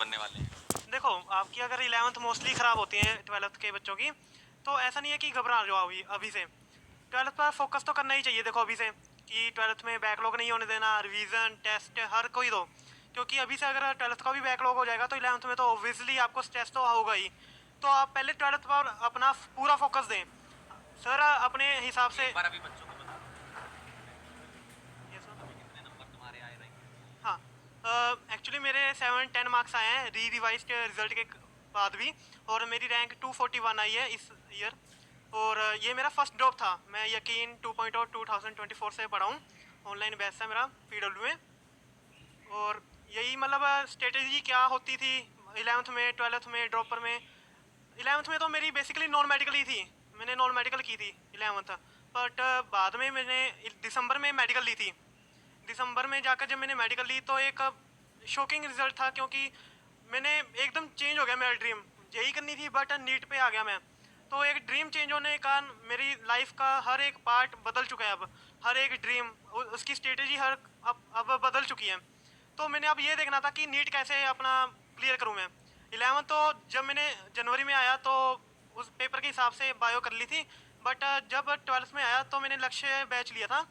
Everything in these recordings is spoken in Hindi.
बनने वाले हैं? देखो, आपकी अगर 11th मोस्टली ख़राब होती है 12th के बच्चों की, तो ऐसा नहीं है कि घबरा जाओ अभी अभी से। 12th पर फोकस तो करना ही चाहिए देखो अभी से, कि 12th में बैकलॉग नहीं होने देना, रिवीजन टेस्ट हर कोई दो, क्योंकि अभी से अगर 12th का भी बैकलॉग हो जाएगा तो 11th में तो ऑब्वियसली आपको स्ट्रेस तो होगा ही। तो आप पहले 12th पर अपना पूरा फोकस दें सर, अपने हिसाब से। एक बार अभी बच्चों को बता दो ये सर, अभी कितने नंबर तुम्हारे आए रहेंगे? हाँ, एक्चुअली मेरे 7-10 मार्क्स आए हैं रिवाइज के रिजल्ट के बाद भी, और मेरी रैंक 241 आई है इस ईयर। और ये मेरा फर्स्ट ड्रॉप था। मैं यकीन 2.0 2024 से पढ़ा हूँ, ऑनलाइन बैच है मेरा PW में। और यही मतलब स्ट्रेटेजी क्या होती थी 11th में 12th में ड्रॉपर में। 11th में तो मेरी बेसिकली नॉन मेडिकल ही थी, मैंने नॉन मेडिकल की थी 11th। बट बाद में मैंने दिसंबर में मेडिकल ली थी। दिसंबर में जाकर जब मैंने मेडिकल ली तो एक शॉकिंग रिजल्ट था, क्योंकि मैंने एकदम चेंज हो गया मेरा ड्रीम। यही करनी थी बट नीट पे आ गया मैं। तो एक ड्रीम चेंज होने के कारण मेरी लाइफ का हर एक पार्ट बदल चुका है अब। हर एक ड्रीम उसकी स्ट्रेटेजी हर अब बदल चुकी है। तो मैंने अब ये देखना था कि नीट कैसे अपना क्लियर करूँ मैं। 11 तो जब मैंने जनवरी में आया तो उस पेपर के हिसाब से बायो कर ली थी। बट जब 12th में आया तो मैंने लक्ष्य बैच लिया था।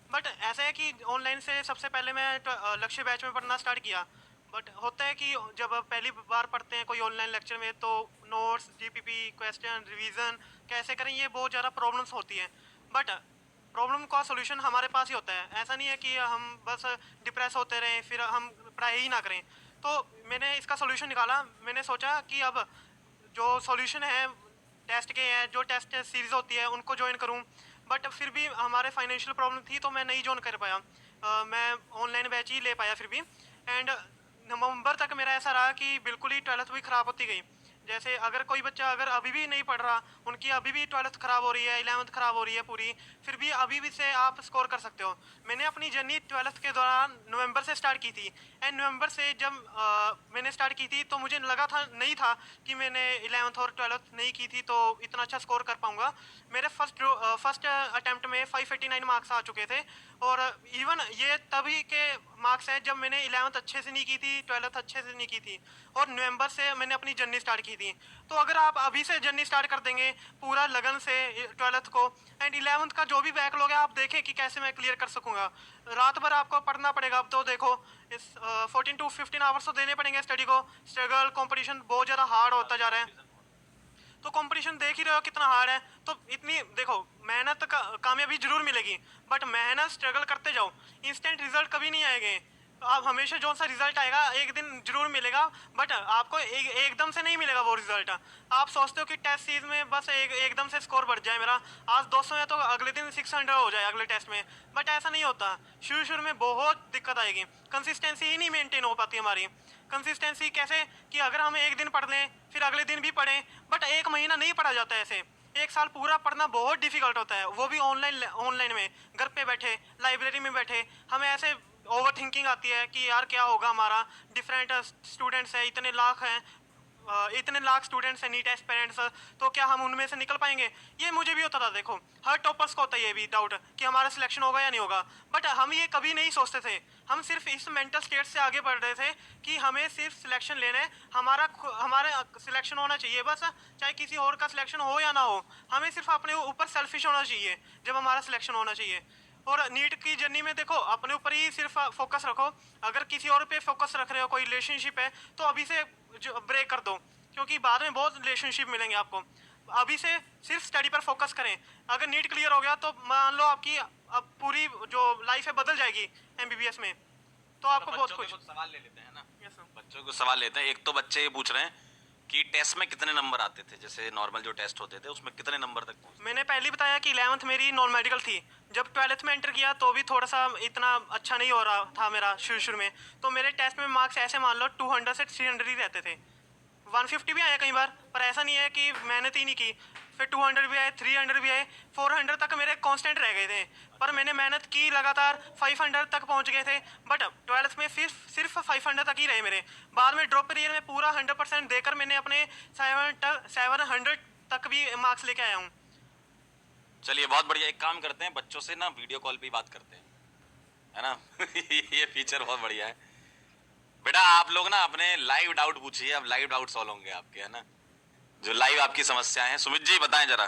बट ऐसा है कि ऑनलाइन से सबसे पहले मैं लक्ष्य बैच में पढ़ना स्टार्ट किया। बट होता है कि जब पहली बार पढ़ते हैं कोई ऑनलाइन लेक्चर में तो नोट्स GPP क्वेश्चन रिवीजन कैसे करें, ये बहुत ज़्यादा प्रॉब्लम्स होती हैं। बट प्रॉब्लम का सोल्यूशन हमारे पास ही होता है। ऐसा नहीं है कि हम बस डिप्रेस होते रहें फिर हम पढ़ाई ही ना करें। तो मैंने इसका सोल्यूशन निकाला। मैंने सोचा कि अब जो सॉल्यूशन है टेस्ट के हैं, जो टेस्ट सीरीज होती है उनको ज्वाइन करूं। बट फिर भी हमारे फाइनेंशियल प्रॉब्लम थी तो मैं नहीं ज्वाइन कर पाया। मैं ऑनलाइन बैच ही ले पाया फिर भी। एंड नवंबर तक मेरा ऐसा रहा कि बिल्कुल ही 12th भी ख़राब होती गई। जैसे अगर कोई बच्चा अगर अभी भी नहीं पढ़ रहा, उनकी अभी भी 12th ख़राब हो रही है, 11th ख़राब हो रही है पूरी, फिर भी अभी भी से आप स्कोर कर सकते हो। मैंने अपनी जर्नी 12th के दौरान नवंबर से स्टार्ट की थी। एंड नवंबर से जब मैंने स्टार्ट की थी तो मुझे लगा था नहीं था कि मैंने 11th और 12th नहीं की थी तो इतना अच्छा स्कोर कर पाऊंगा। मेरे फर्स्ट अटेम्प्ट में 589 मार्क्स आ चुके थे। और इवन ये तभी के मार्क्स हैं जब मैंने 11th अच्छे से नहीं की थी, 12th अच्छे से नहीं की थी, और नवंबर से मैंने अपनी जर्नी स्टार्ट की थी। तो अगर आप अभी से जर्नी स्टार्ट कर देंगे पूरा लगन से 12th को, एंड 11th का जो भी बैकलॉग है आप देखें कि कैसे मैं क्लियर कर सकूंगा। रात भर आपको पढ़ना पड़ेगा। अब तो देखो इस 14 to 15 आवर्स तो देने पड़ेंगे स्टडी को। स्ट्रगल कंपटीशन बहुत ज़्यादा हार्ड होता जा रहा है। तो कंपटीशन देख ही रहे हो कितना हार्ड है। तो इतनी देखो मेहनत का कामयाबी जरूर मिलेगी, बट मेहनत स्ट्रगल करते जाओ। इंस्टेंट रिजल्ट कभी नहीं आएंगे। आप हमेशा जो सा रिजल्ट आएगा एक दिन जरूर मिलेगा, बट आपको एकदम से नहीं मिलेगा वो रिजल्ट। आप सोचते हो कि टेस्ट सीरीज में बस एकदम से स्कोर बढ़ जाए मेरा, आज 200 है तो अगले दिन 600 हो जाए अगले टेस्ट में। बट ऐसा नहीं होता। शुरू शुरू में बहुत दिक्कत आएगी, कंसिस्टेंसी ही नहीं मेंटेन हो पाती हमारी। कंसिस्टेंसी कैसे कि अगर हम एक दिन पढ़ लें फिर अगले दिन भी पढ़ें, बट एक महीना नहीं पढ़ा जाता ऐसे। एक साल पूरा पढ़ना बहुत डिफिकल्ट होता है, वो भी ऑनलाइन में घर पे बैठे लाइब्रेरी में बैठे हमें ऐसे ओवर थिंकिंग आती है कि यार क्या होगा हमारा। डिफरेंट स्टूडेंट्स हैं, इतने लाख स्टूडेंट्स हैं नीट एस्पिरेंट्स, तो क्या हम उनमें से निकल पाएंगे। ये मुझे भी होता था। देखो हर टॉपर्स को होता है ये भी डाउट कि हमारा सिलेक्शन होगा या नहीं होगा। बट हम ये कभी नहीं सोचते थे। हम सिर्फ इस मेंटल स्टेट से आगे बढ़ रहे थे कि हमें सिर्फ सिलेक्शन लेना है, हमारा सिलेक्शन होना चाहिए बस, चाहे किसी और का सिलेक्शन हो या ना हो। हमें सिर्फ अपने ऊपर सेल्फिश होना चाहिए जब हमारा सिलेक्शन होना चाहिए। और नीट की जर्नी में देखो अपने ऊपर ही सिर्फ फोकस रखो। अगर किसी और पे फोकस रख रहे हो, कोई रिलेशनशिप है तो अभी से जो ब्रेक कर दो, क्योंकि बाद में बहुत रिलेशनशिप मिलेंगे आपको। अभी से सिर्फ स्टडी पर फोकस करें। अगर नीट क्लियर हो गया तो मान लो आपकी अब पूरी जो लाइफ है बदल जाएगी MBBS में। तो आपको बहुत बच्चों के कुछ कुछ सवाल ले लेते हैं ना। Yes, sir. बच्चों को सवाल लेते हैं। एक तो बच्चे ये पूछ रहे हैं कि टेस्ट में कितने नंबर आते थे, जैसे नॉर्मल जो टेस्ट होते थे उसमें कितने नंबर तक पहुंचते मैंने पहले बताया कि 11th मेरी नॉन मेडिकल थी। जब 12th में एंटर किया तो भी थोड़ा सा इतना अच्छा नहीं हो रहा था मेरा शुरू शुरू में। तो मेरे टेस्ट में मार्क्स ऐसे मान लो 200 से 300 ही रहते थे। 150 भी आया कई बार, पर ऐसा नहीं है कि मेहनत ही नहीं की। फिर 200 भी आए, 300 भी आए, 400 तक मेरे कांस्टेंट रह गए थे। पर मैंने मेहनत की लगातार, 500 तक पहुंच गए थे। बट 12th में सिर्फ 500 तक ही रहे मेरे। बाद में ड्रॉप पीरियड में पूरा 100% देकर मैंने अपने 700 तक भी मार्क्स लेके आया हूँ। चलिए बहुत बढ़िया। एक काम करते हैं, बच्चों से ना वीडियो कॉल पे ही बात करते हैं, है ना। ये फीचर बहुत बढ़िया है। बेटा आप लोग ना अपने लाइव डाउट पूछिए, अब लाइव डाउट सॉल्व होंगे आपके, है ना, जो लाइव आपकी समस्याएं हैं। सुमित जी बताएं जरा।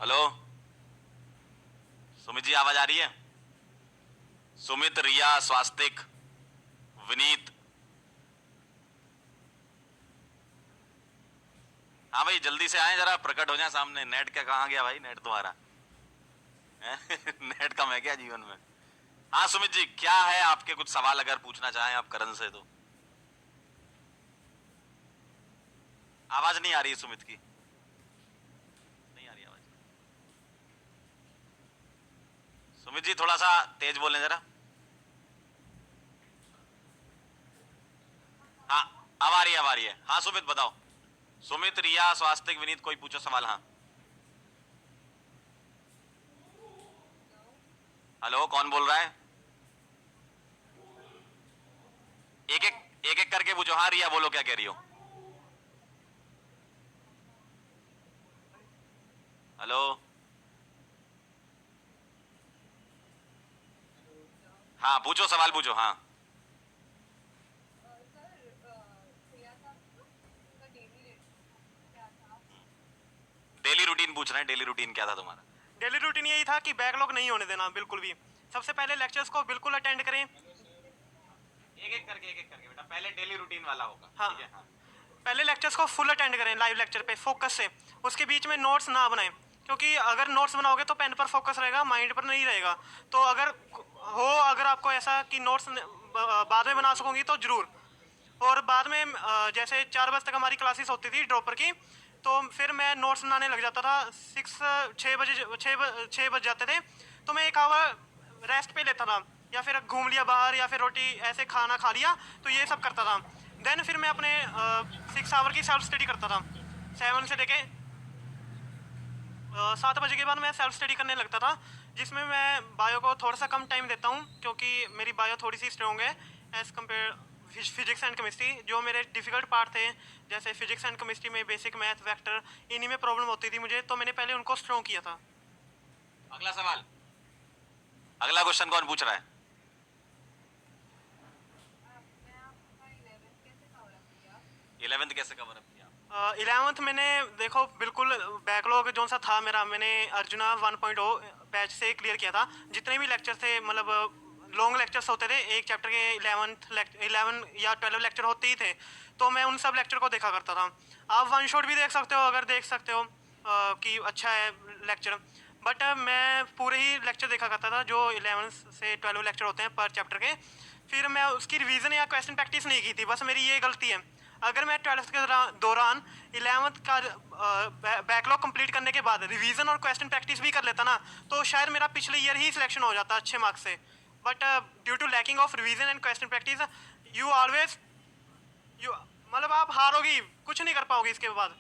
हेलो सुमित जी, आवाज आ रही है? सुमित, रिया, स्वास्तिक, विनीत। हाँ भाई जल्दी से आए जरा, प्रकट हो जाए सामने। नेट क्या कहाँ गया भाई, नेट तुम्हारा नेट कम है क्या जीवन में? हाँ सुमित जी, क्या है आपके कुछ सवाल अगर पूछना चाहें आप करण से तो? आवाज नहीं आ रही है सुमित की, नहीं आ रही आवाज। सुमित जी थोड़ा सा तेज बोलें जरा। हाँ अब आ रही है, अब आ रही है। हाँ सुमित बताओ। सुमित, रिया, स्वास्तिक, विनीत, कोई पूछो सवाल। हाँ हेलो कौन बोल रहा है? एक एक करके पूछो। हाँ रिया बोलो, क्या कह रही हो? हेलो हाँ पूछो, सवाल पूछो। हाँ डेली रूटीन पूछ रहे हैं, डेली रूटीन क्या था तुम्हारा? डेली रूटीन यही था कि बैकलॉग नहीं होने देना बिल्कुल भी। सबसे पहले लेक्चर्स को बिल्कुल अटेंड करें। एक एक करके बेटा, पहले डेली रूटीन वाला होगा। हाँ। ठीक है, हाँ। पहले लेक्चर्स को फुल अटेंड करें लाइव लेक्चर पे फोकस से। उसके बीच में नोट्स ना बनाएं, क्योंकि अगर नोट्स बनाओगे तो पेन पर फोकस रहेगा, माइंड पर नहीं रहेगा। तो अगर आपको ऐसा कि नोट्स बाद में बना सकोगी तो जरूर। और बाद में जैसे 4 बजे तक हमारी क्लासेस होती थी ड्रॉपर की, तो फिर मैं नोट्स बनाने लग जाता था। 6 बज जाते थे, तो मैं 1 आवर रेस्ट पे लेता था, या फिर घूम लिया बाहर, या फिर रोटी ऐसे खाना खा लिया, तो ये सब करता था। देन फिर मैं अपने 6 आवर की सेल्फ स्टडी करता था। 7 से लेके 7 बजे के बाद मैं सेल्फ स्टडी करने लगता था, जिसमें मैं बायो को थोड़ा सा कम टाइम देता हूँ, क्योंकि मेरी बायो थोड़ी सी स्ट्रॉन्ग है as compare physics and chemistry. जो मेरे डिफिकल्ट पार्ट थे, जैसे फिजिक्स एंड केमिस्ट्री में बेसिक मैथ, वेक्टर, इन्हीं में प्रॉब्लम होती थी मुझे, तो मैंने पहले उनको स्ट्रॉन्ग किया था। अगला सवाल, अगला क्वेश्चन कौन पूछ रहा है? इलेवेंथ कैसे कवर अप किया? 11th मैंने देखो बिल्कुल बैकलॉग जो सा था मेरा, मैंने अर्जुना 1.0 बैच से क्लियर किया था। जितने भी लेक्चर थे, मतलब लॉन्ग लेक्चर्स होते थे, एक चैप्टर के 11 या 12 लेक्चर होते ही थे, तो मैं उन सब लेक्चर को देखा करता था। आप वन शॉट भी देख सकते हो अगर देख सकते हो कि अच्छा है लेक्चर, बट मैं पूरे ही लेक्चर देखा करता था जो 11 से 12 लेक्चर होते हैं पर चैप्टर के। फिर मैं उसकी रिवीजन या क्वेश्चन प्रैक्टिस नहीं की थी, बस मेरी ये गलती है। अगर मैं 12th के दौरान 11th का बैकलॉग कंप्लीट करने के बाद रिवीजन और क्वेश्चन प्रैक्टिस भी कर लेता ना, तो शायद मेरा पिछले ईयर ही सिलेक्शन हो जाता अच्छे मार्क्स से। But due to lacking of revision and question practice, you always मतलब आप हारोगी, कुछ नहीं कर पाओगे इसके बाद,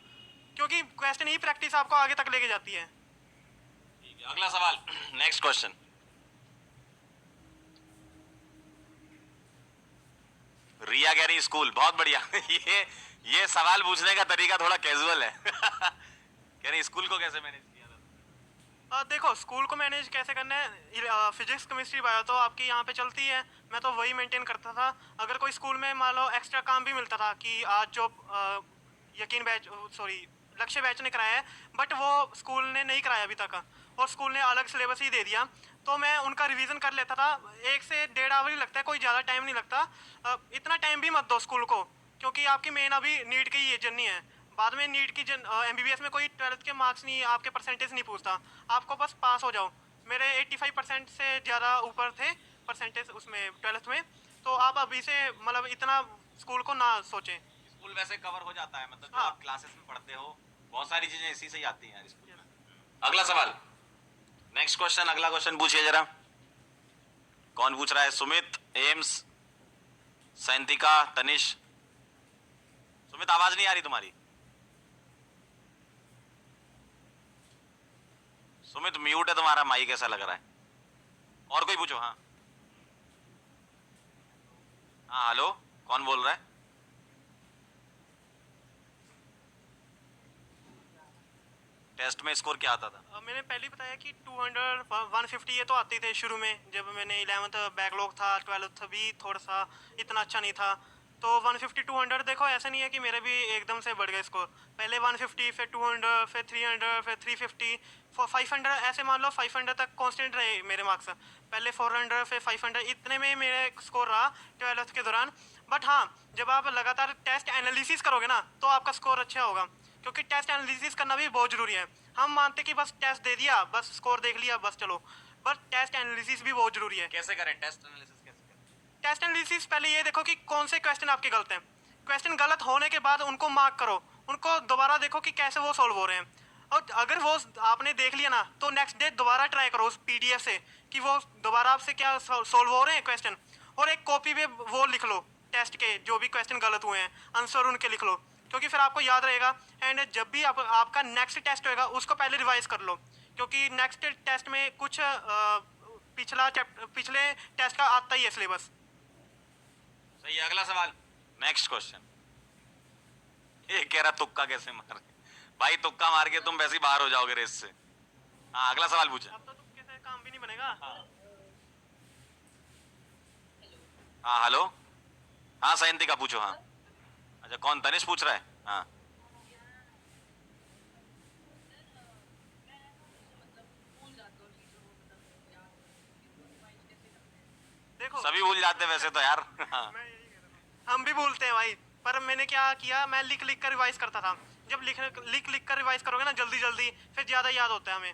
क्योंकि क्वेश्चन ही प्रैक्टिस आपको आगे तक लेके जाती है। ठीक है, अगला सवाल, नेक्स्ट क्वेश्चन। रिया कह रही स्कूल, बहुत बढ़िया ये सवाल पूछने का तरीका थोड़ा कैजुअल है कह रही स्कूल को कैसे मैनेज किया था? देखो स्कूल को मैनेज कैसे करना है, फिजिक्स केमिस्ट्री बायो तो आपकी यहाँ पे चलती है, मैं तो वही मेंटेन करता था। अगर कोई स्कूल में मान लो एक्स्ट्रा काम भी मिलता था कि आज जो यकीन बैच, सॉरी लक्ष्य बैच ने कराया है, बट वो स्कूल ने नहीं कराया अभी तक, और स्कूल ने अलग सिलेबस ही दे दिया, तो मैं उनका रिवीजन कर लेता था। 1 से 1.5 आवर ही लगता है, कोई ज़्यादा टाइम नहीं लगता। इतना टाइम भी मत दो स्कूल को, क्योंकि आपकी मेन अभी नीट की ये जर्नी है। बाद में नीट की MBBS में कोई 12th के मार्क्स नहीं, आपके परसेंटेज नहीं पूछता, आपको बस पास हो जाओ। मेरे 85% से ज़्यादा ऊपर थे परसेंटेज उसमें 12th में, तो आप अभी से मतलब इतना स्कूल को ना सोचें। स्कूल वैसे कवर हो जाता है, मतलब जो हाँ। आप क्लासेस में पढ़ते हो बहुत सारी चीजें इसी से ही आती हैं यार स्कूल में। अगला सवाल, नेक्स्ट क्वेश्चन, अगला क्वेश्चन पूछिए जरा। कौन पूछ रहा है? सुमित, एम्स, सैंतिका, तनिष। सुमित आवाज नहीं आ रही तुम्हारी। सुमित म्यूट है तुम्हारा माइक, ऐसा लग रहा है। और कोई पूछो। हाँ हाँ हेलो, कौन बोल रहा है? टेस्ट में स्कोर क्या आता था? मैंने पहले ही बताया कि 200 150 ये तो आते थे शुरू में, जब मैंने 11th बैकलॉग था, 12th भी थोड़ा सा इतना अच्छा नहीं था, तो 150 200 देखो, ऐसा नहीं है कि मेरे भी एकदम से बढ़ गए स्कोर। पहले 150, फिर 200, फिर 300, फिर 350, 500, ऐसे मान लो 500 तक कांस्टेंट रहे मेरे मार्क्स। पहले 400, फिर 500, इतने में मेरे स्कोर रहा 12th के दौरान। बट हाँ, जब आप लगातार टेस्ट एनालिसिस करोगे ना तो आपका स्कोर अच्छा होगा, क्योंकि टेस्ट एनालिसिस करना भी बहुत ज़रूरी है। हम मानते कि बस टेस्ट दे दिया, बस स्कोर देख लिया, बस चलो, बट टेस्ट एनालिसिस भी बहुत ज़रूरी है। कैसे करें टेस्ट एनालिसिस, कैसे करें? टेस्ट एनालिसिस पहले ये देखो कि कौन से क्वेश्चन आपके गलत हैं। क्वेश्चन गलत होने के बाद उनको मार्क करो, उनको दोबारा देखो कि कैसे वो सॉल्व हो रहे हैं। और अगर वो आपने देख लिया ना तो नेक्स्ट डे दोबारा ट्राई करो उस पीडीएफ से कि वो दोबारा आपसे क्या सॉल्व हो रहे हैं क्वेश्चन। और एक कॉपी पे वो लिख लो टेस्ट के, जो भी क्वेश्चन गलत हुए हैं आंसर उनके लिख लो, क्योंकि फिर आपको याद रहेगा। एंड जब भी आपका नेक्स्ट टेस्ट होएगा उसको पहले रिवाइज कर लो, क्योंकि नेक्स्ट टेस्ट में कुछ पिछले टेस्ट का आता ही है सिलेबस। सही है। अगला सवाल, नेक्स्ट क्वेश्चन। ये कह रहा तुक्का कैसे मार, भाई तुक्का मार के तुम वैसे ही बाहर हो जाओगे रेस से। हाँ, अगला सवाल पूछे। अब तो तुक्के से काम भी नहीं बनेगा। हाँ हेलो, हाँ सयंती का पूछो। हाँ अच्छा, कौन, तनिष पूछ रहा है? हाँ देखो, सभी भूल जाते वैसे तो यार। हाँ मैं यही कह रहा था, हम भी भूलते हैं भाई। पर मैंने क्या किया, मैं लिख लिख कर रिवाइज करता था। जब लिख लिख कर रिवाइज करोगे ना जल्दी जल्दी, फिर ज़्यादा याद होता है हमें,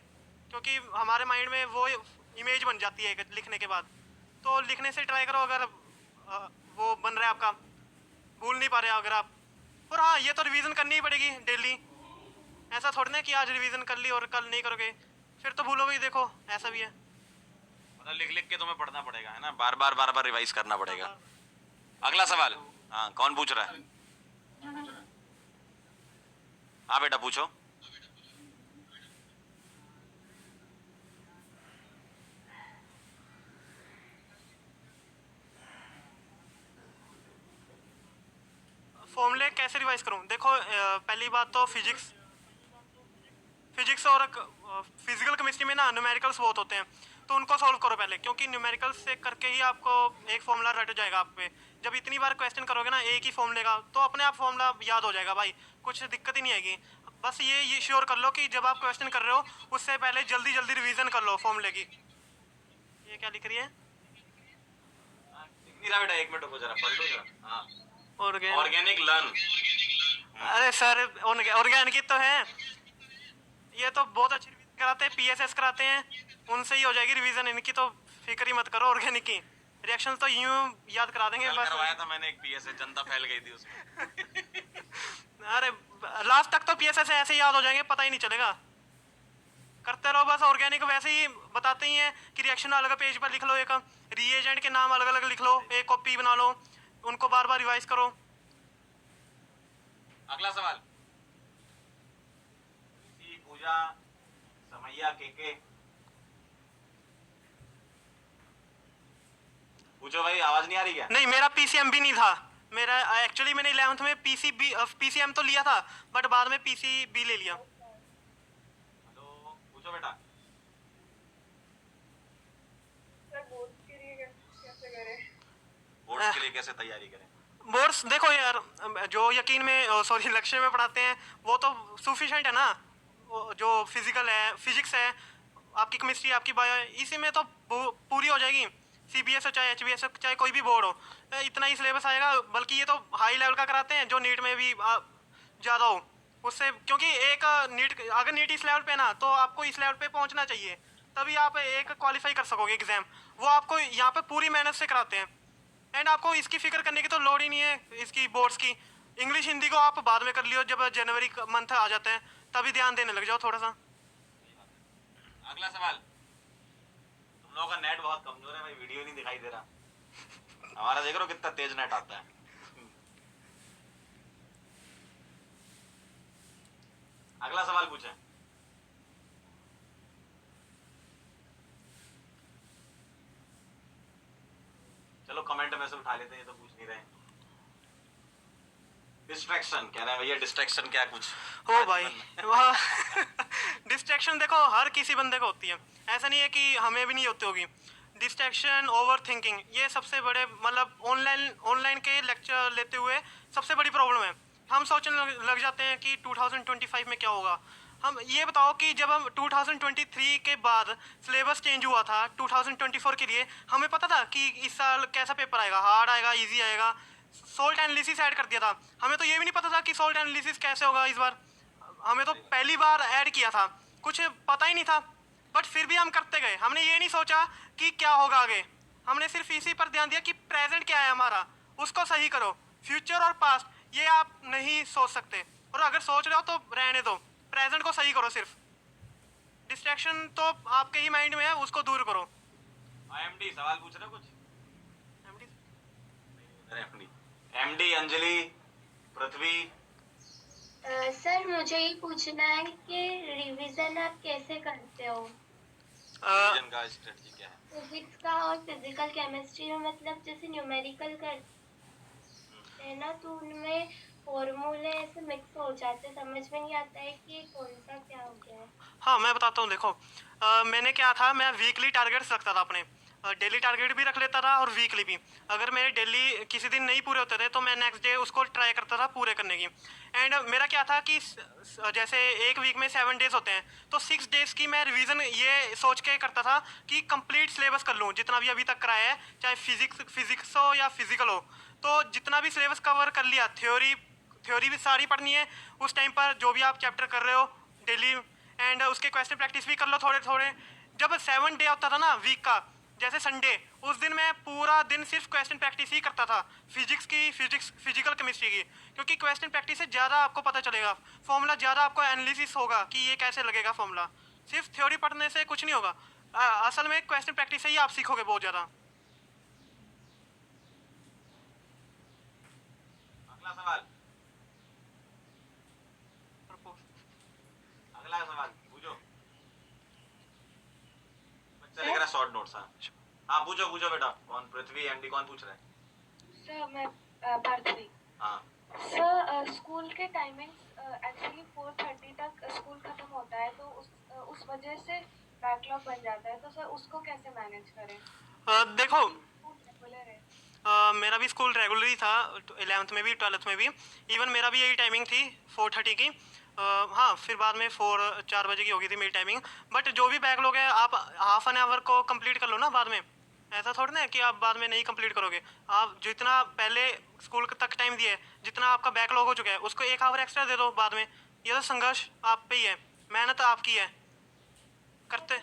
क्योंकि हमारे माइंड में वो इमेज बन जाती है लिखने के बाद। तो लिखने से ट्राई करो, अगर वो बन रहा है आपका, भूल नहीं पा रहे अगर आप। और हाँ, ये तो रिवीजन करनी ही पड़ेगी डेली। ऐसा थोड़ी ना कि आज रिवीजन कर ली और कल नहीं करोगे, फिर तो भूलोगे ही। देखो ऐसा भी है। मतलब लिख लिख के तुम्हें पढ़ना पड़ेगा, है ना, बार बार रिवाइज करना पड़ेगा। अगला सवाल, हाँ कौन पूछ रहा है? हाँ बेटा पूछो। फॉर्मूले कैसे रिवाइज करूँ? देखो पहली बात तो फिजिक्स और फिजिकल केमिस्ट्री में ना न्यूमेरिकल्स बहुत होते हैं, तो उनको सॉल्व करो पहले, क्योंकि न्यूमेरिकल्स से करके ही आपको एक फॉर्मूला रट जाएगा आप पे। जब इतनी बार क्वेश्चन करोगे ना एक ही फॉर्मूले का, तो अपने आप फॉर्मूला याद हो जाएगा भाई, कुछ दिक्कत ही नहीं आएगी। बस ये श्योर कर लो कि जब आप क्वेश्चन कर रहे हो उससे पहले जल्दी जल्दी रिवीजन कर लो फॉर्मूले की। ये क्या लिख रही है? नीरा बेटा एक मिनट रुको जरा, पढ़ लो जरा। हाँ, ऑर्गेनिक। Organic learn. अरे सर, ऑर्गेनिक तो है, ये तो बहुत अच्छी रिवीजन कराते हैं, पीएसएस कराते हैं, उनसे ही हो जाएगी रिवीजन। इनकी तो फिक्र ही मत करो। ऑर्गेनिक की रिएक्शन तो यूं याद करा देंगे बस। करवाया था मैंने एक पीएसए, जनता फैल गई थी उसमें। अरे लास्ट तक तो पीएसएस ऐसे ही याद हो जाएंगे, पता ही नहीं चलेगा। करते रहो बस। ऑर्गेनिक वैसे ही बताते ही हैं कि रिएक्शन अलग पेज पर लिख लो, एक रिएजेंट के नाम अलग अलग लिख लो, एक कॉपी बना लो, उनको बार बार रिवाइज करो। अगला सवाल, पूजा समैया के पूछो भाई, आवाज नहीं आ रही क्या? नहीं, मेरा पीसीएम भी नहीं था। मेरा एक्चुअली मैंने 11th में पीसीएम तो लिया था, बट बाद में पीसीबी ले लिया। हेलो पूछो बेटा। बोर्ड्स के लिए कैसे तैयारी करें? बोर्ड्स देखो यार, जो यकीन में सॉरी लक्ष्य में पढ़ाते हैं वो तो सफिशिएंट है ना। जो फिजिकल है, फिजिक्स है, आपकी केमिस्ट्री, आपकी बायो, इसी में तो पूरी हो जाएगी। सीबीएस हो चाहे एचबीएस हो चाहे कोई भी बोर्ड हो, इतना ही सिलेबस आएगा। बल्कि ये तो हाई लेवल का कराते हैं जो नीट में भी ज़्यादा हो उससे, क्योंकि एक नीट, अगर नीट इस लेवल पे ना तो आपको इस लेवल पे पहुंचना चाहिए, तभी आप एक क्वालिफाई कर सकोगे एग्जाम। वो आपको यहाँ पे पूरी मेहनत से कराते हैं। एंड आपको इसकी फिक्र करने की तो लोड ही नहीं है इसकी बोर्ड्स की। इंग्लिश हिंदी को आप बाद में कर लियो, जब जनवरी मंथ आ जाते हैं तभी ध्यान देने लग जाओ थोड़ा सा। अगला सवाल, तुम लोगों का नेट बहुत कमजोर है भाई, वीडियो नहीं दिखाई दे रहा। हमारा देख रहे हो कितना तेज नेट आता है। अगला सवाल पूछें। चलो कमेंट में से उठा लेते हैं, ये तो पूछ नहीं रहे। डिस्ट्रैक्शन कह रहे हैं भैया, डिस्ट्रैक्शन क्या कुछ हो भाई वह डिस्ट्रैक्शन देखो हर किसी बंदे को होती है, ऐसा नहीं है कि हमें भी नहीं होती होगी। डिस्ट्रैक्शन, ओवर थिंकिंग, ये सबसे बड़े मतलब ऑनलाइन के लेक्चर लेते हुए सबसे बड़ी प्रॉब्लम है। हम सोचने लग जाते हैं कि 2025 में क्या होगा। हम ये बताओ कि जब हम 2023 के बाद सिलेबस चेंज हुआ था 2024 के लिए, हमें पता था कि इस साल कैसा पेपर आएगा, हार्ड आएगा, इजी आएगा। सोल्ट एनालिसिस ऐड कर दिया था, हमें तो ये भी नहीं पता था कि सोल्ट एनालिसिस कैसे होगा इस बार। हमें तो पहली बार ऐड किया था, कुछ पता ही नहीं था, बट फिर भी हम करते गए। हमने ये नहीं सोचा कि क्या होगा आगे, हमने सिर्फ इसी पर ध्यान दिया कि प्रेजेंट क्या है हमारा, उसको सही करो। फ्यूचर और पास्ट ये आप नहीं सोच सकते, और अगर सोच रहे हो तो रहने दो, प्रेजेंट को सही करो सिर्फ। डिस्ट्रैक्शन तो आपके ही माइंड में है, उसको दूर करो। एमडी सवाल पूछ रहे हो कुछ? एमडी एमडी अंजलि, पृथ्वी। सर मुझे ये पूछना है कि रिवीजन आप कैसे करते हो? रिवीजन का स्ट्रेटजी क्या है? फिजिक्स का और फिजिकल केमिस्ट्री में मतलब जैसे न्यूमेरिकल करते हैं ना, तो उनमें फॉर्मूले ऐसे मिक्स हो जाते हैं, समझ में नहीं आता है कि कौन सा क्या हो गया है। हाँ मैं बताता हूँ, देखो मैंने क्या था, मैं वीकली टारगेट्स रखता था अपने, डेली टारगेट भी रख लेता था और वीकली भी। अगर मेरे डेली किसी दिन नहीं पूरे होते थे तो मैं नेक्स्ट डे उसको ट्राई करता था पूरे करने की। एंड मेरा क्या था कि जैसे एक वीक में 7 डेज होते हैं, तो 6 डेज की मैं रिवीजन ये सोच के करता था कि कंप्लीट सिलेबस कर लूँ, जितना भी अभी तक कराया है, चाहे फिजिक्स हो या फिजिकल हो। तो जितना भी सिलेबस कवर कर लिया, थ्योरी भी सारी पढ़नी है उस टाइम पर, जो भी आप चैप्टर कर रहे हो डेली। एंड उसके क्वेश्चन प्रैक्टिस भी कर लो थोड़े थोड़े। जब 7 डे होता था ना वीक का, जैसे संडे, उस दिन मैं पूरा दिन सिर्फ क्वेश्चन प्रैक्टिस ही करता था, फिजिकल केमिस्ट्री की, क्योंकि क्वेश्चन प्रैक्टिस से ज़्यादा आपको पता चलेगा, फॉर्मूला ज़्यादा आपको एनालिसिस होगा कि ये कैसे लगेगा फॉर्मूला। सिर्फ थ्योरी पढ़ने से कुछ नहीं होगा, असल में क्वेश्चन प्रैक्टिस से ही आप सीखोगे बहुत ज़्यादा। अगला सवाल, अगला सवाल पूछो। बच्चा लेकर शॉर्ट नोट्स। हाँ पूछो पूछो बेटा। कौन? पृथ्वी, एमडी कौन पूछ रहा है? सर मैं पार्थवी। हाँ सर स्कूल के टाइमिंग्स एक्चुअली 4:30 तक स्कूल खत्म होता है, तो उस वजह से बैकलॉग बन जाता है, तो सर उसको कैसे मैनेज करें? देखो रेगुलर है। मेरा भी स्कूल रेगुलर ही था, 11th में भी 12th में भी। इवन मेरा भी यही टाइमिंग थी 4:30 की। हाँ फिर बाद में 4 बजे की हो गई थी मेरी टाइमिंग। बट जो भी बैकलॉग है आप हाफ एन आवर को कंप्लीट कर लो ना बाद में, ऐसा थोड़ा ना है कि आप बाद में नहीं कंप्लीट करोगे। आप जितना पहले स्कूल तक टाइम दिया है, जितना आपका बैकलॉग हो चुका है, उसको 1 आवर एक्स्ट्रा दे दो बाद में। ये तो संघर्ष आप पे ही है, मेहनत आपकी है, करते।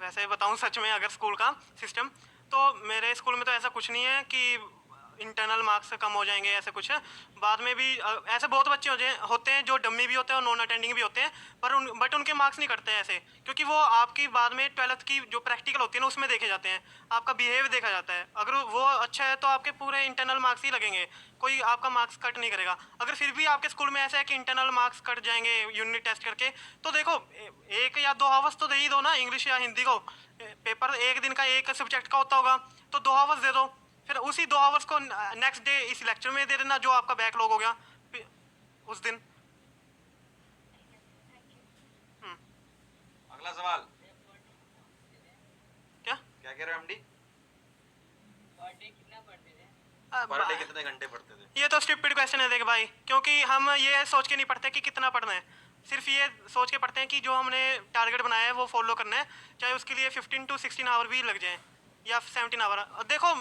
वैसे बताऊं सच में, अगर स्कूल का सिस्टम, तो मेरे स्कूल में तो ऐसा कुछ नहीं है कि इंटरनल मार्क्स कम हो जाएंगे, ऐसे कुछ है। बाद में भी ऐसे बहुत बच्चे होते हैं जो डम्मी भी होते हैं और नॉन अटेंडिंग भी होते हैं, बट उनके मार्क्स नहीं कटते हैं ऐसे, क्योंकि वो आपकी बाद में 12th की जो प्रैक्टिकल होती है ना उसमें देखे जाते हैं, आपका बिहेव देखा जाता है। अगर वो अच्छा है तो आपके पूरे इंटरनल मार्क्स ही लगेंगे, कोई आपका मार्क्स कट नहीं करेगा। अगर फिर भी आपके स्कूल में ऐसा है कि इंटरनल मार्क्स कट जाएंगे यूनिट टेस्ट करके, तो देखो 1 या 2 आवर्स तो दे ही दो ना, इंग्लिश या हिंदी को। पेपर एक दिन का एक सब्जेक्ट का होता होगा, तो 2 आवर्स दे दो, फिर उसी 2 आवर्स को नेक्स्ट डे इस लेक्चर में दे देना जो आपका बैकलॉग हो गया उस दिन। अगला सवाल। क्या क्या कह रहे हो एमडी? पर डे कितना पढ़ते थे? पर डे कितने घंटे पढ़ते थे? ये तो स्टूपिड क्वेश्चन है देख भाई, क्योंकि हम ये सोच के नहीं पढ़ते कि कितना पढ़ना है, सिर्फ ये सोच के पढ़ते हैं कि जो हमने टारगेट बनाया है वो फॉलो करना है, चाहे उसके लिए 15 to 16 आवर भी लग जाए या 17 आवर। देखो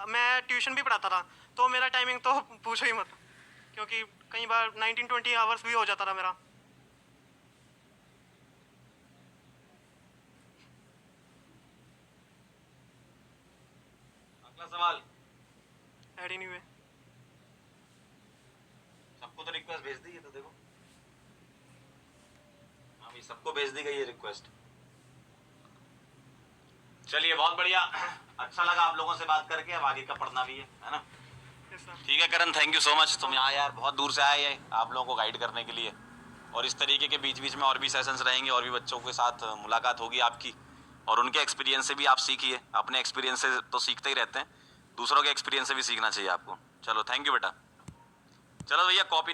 मैं ट्यूशन भी पढ़ाता था, तो मेरा टाइमिंग तो पूछो ही मत, क्योंकि कई बार 19-20 आवर्स भी हो जाता था मेरा। अगला सवाल। ऐड ही नहीं हुए। सबको तो रिक्वेस्ट भेज दी है, तो देखो हाँ भाई सबको भेज दी गई है रिक्वेस्ट। चलिए बहुत बढ़िया, अच्छा लगा आप लोगों से बात करके। अब आगे का पढ़ना भी है ना। Yes, sir. ठीक है करण, थैंक यू सो मच। तुम यहाँ यार बहुत दूर से आए हैं आप लोगों को गाइड करने के लिए, और इस तरीके के बीच बीच में और भी सेशंस रहेंगे और भी बच्चों के साथ मुलाकात होगी आपकी। और उनके एक्सपीरियंस से भी आप सीखिए, अपने एक्सपीरियंस से तो सीखते ही रहते हैं, दूसरों के एक्सपीरियंस से भी सीखना चाहिए आपको। चलो थैंक यू बेटा। चलो भैया कॉपी